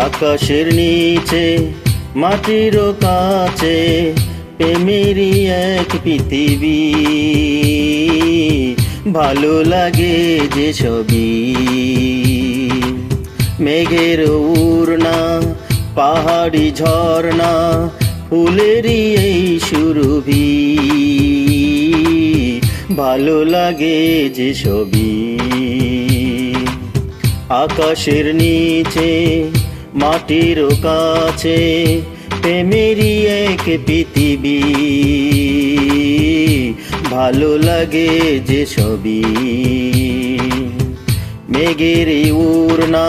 আকাশের নিচে মাটির কাছে প্রেমেরই এক পৃথিবী, ভালো লাগে যে সবই। মেঘের উড়না, পাহাড়ি ঝর্ণা, ফুলেরই এই সুরভি, ভালো লাগে যে সবই। আকাশের নিচে মাটির কাছে প্রেমেরই এক পৃথিবী, ভালো লাগে যে সবই। মেঘের উড়না,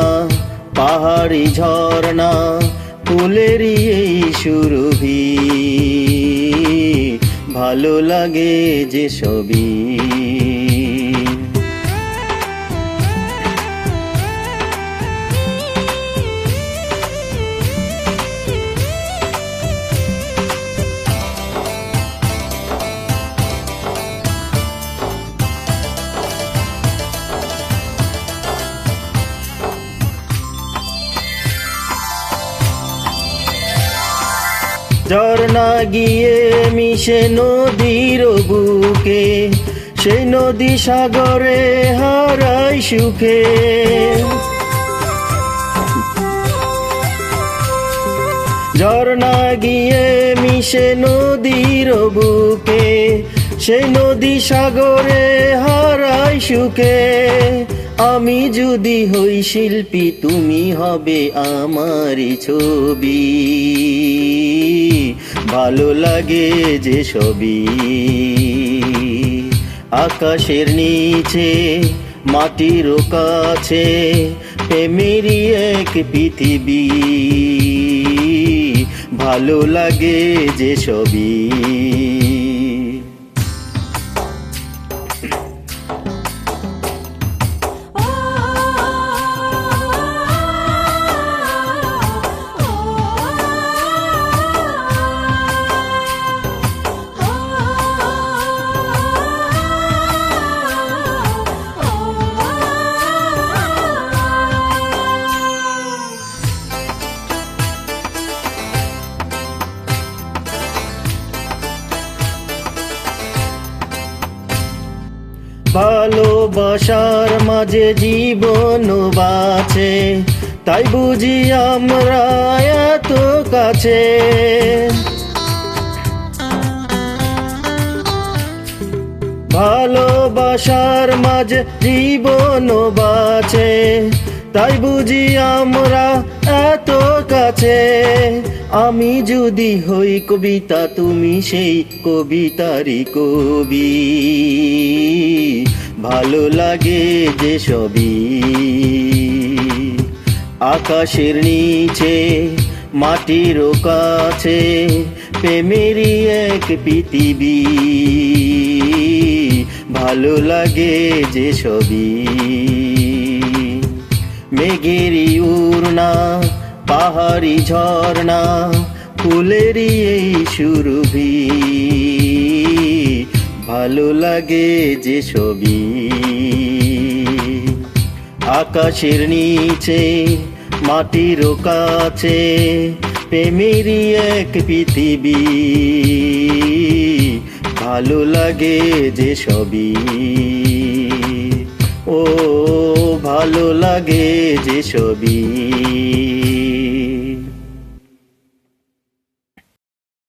পাহাড়ি ঝর্ণা, ফুলেরই এই সুরভি, ভালো লাগে যে সবই। ঝর্ণা গিয়ে মিশে নদীর বুকে, সেই নদী সাগরে হারায় সুখে। ঝর্ণা গিয়ে মিশে নদীর বুকে, সেই নদী সাগরে হারায় সুখে। আমি যদি হই শিল্পী, তুমি হবে আমারই ছবি, ভালো লাগে যে সবই। আকাশের নিচে মাটির কাছে প্রেমেরই এক পৃথিবী, ভালো লাগে যে সবই। ভালোবাসার মাঝে জীবন বাঁচে, তাই বুঝি আমরা এত কাছে। ভালোবাসার মাঝে জীবন বাঁচে, তাই বুঝি আমরা এত কাছে। আমি যদি হই কবিতা, তুমি সেই কবিতারই কবি, ভালো লাগে যে সবই। আকাশের নিচে মাটির কাছে প্রেমেরই এক পৃথিবী, ভালো লাগে যে সবই। মেঘেরই উড়না, পাহাড়ি ঝর্ণা, ফুলেরই এই সুরভি, ভালো লাগে যে সবই। আকাশের নিচে মাটির কাছে প্রেমেরই এক পৃথিবী, ভালো লাগে যে সবই। ও ভালো লাগে যে সবই।